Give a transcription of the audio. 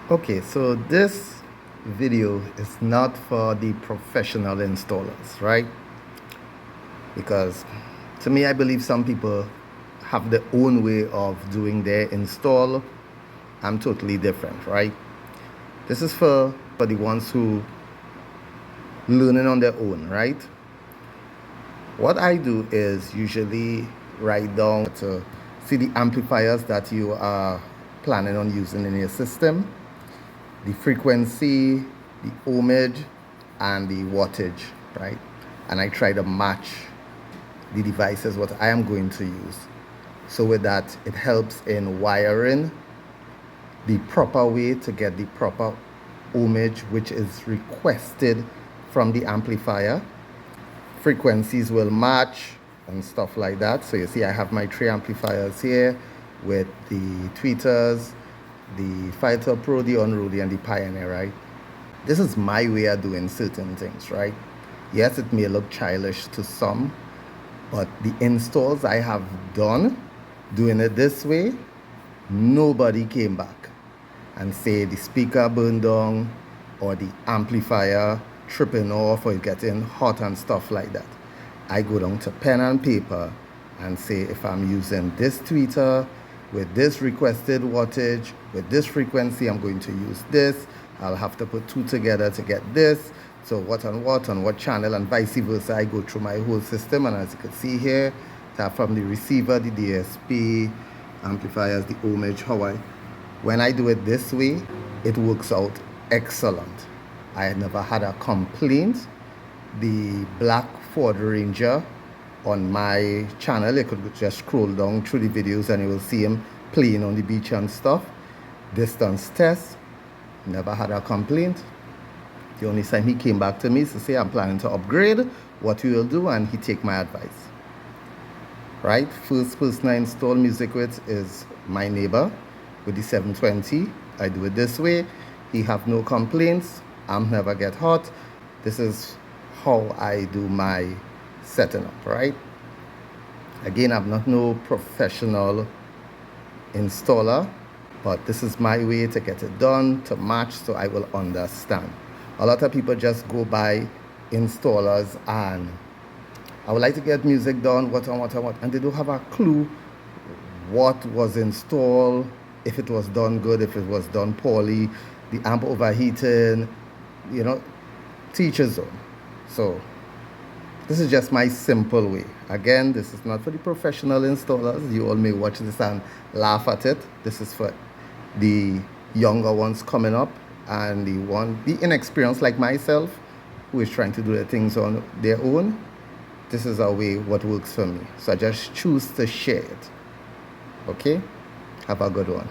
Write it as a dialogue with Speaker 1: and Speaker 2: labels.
Speaker 1: Okay, so this video is not for the professional installers, right? Because to me, I believe some people have their own way of doing their install. I'm totally different, right? This is for the ones who learning on their own, right? What I do is usually write down to see the amplifiers that you are planning on using in your system, the frequency, the ohmage, and the wattage, right? And I try to match the devices what I am going to use. So with that, it helps in wiring the proper way to get the proper ohmage which is requested from the amplifier. Frequencies will match and stuff like that. So you see I have my 3 amplifiers here with the tweeters, the Fighter Pro, the Unruly, and the Pioneer, right? This is my way of doing certain things, right? Yes, it may look childish to some, but the installs I have done doing it this way, nobody came back and say the speaker burned down or the amplifier tripping off or getting hot and stuff like that. I go down to pen and paper and say if I'm using this tweeter with this requested wattage, with this frequency, I'm going to use this. I'll have to put 2 together to get this. So what on what channel, and vice versa. I go through my whole system, and as you can see here, start from the receiver, the DSP, amplifiers, the ohmage, when I do it this way, it works out excellent. I never had a complaint. The black Ford Ranger on my channel, you could just scroll down through the videos and you will see him playing on the beach and stuff. Distance test, never had a complaint. The only time he came back to me is to say, I'm planning to upgrade, what you will do, and he take my advice. Right, first person I install music with is my neighbor with the 720. I do it this way. He have no complaints. I'm never get hot. This is how I do my setting up, right? Again, I'm not no professional installer, but this is my way to get it done, to match, so I will understand. A lot of people just go by installers and I would like to get music done, what, and they don't have a clue what was installed, if it was done good, if it was done poorly, the amp overheating, teacher's zone. So this is just my simple way. Again, this is not for the professional installers. You all may watch this and laugh at it. This is for the younger ones coming up and the inexperienced like myself who is trying to do the things on their own. This is a way what works for me. So I just choose to share it. Okay? Have a good one.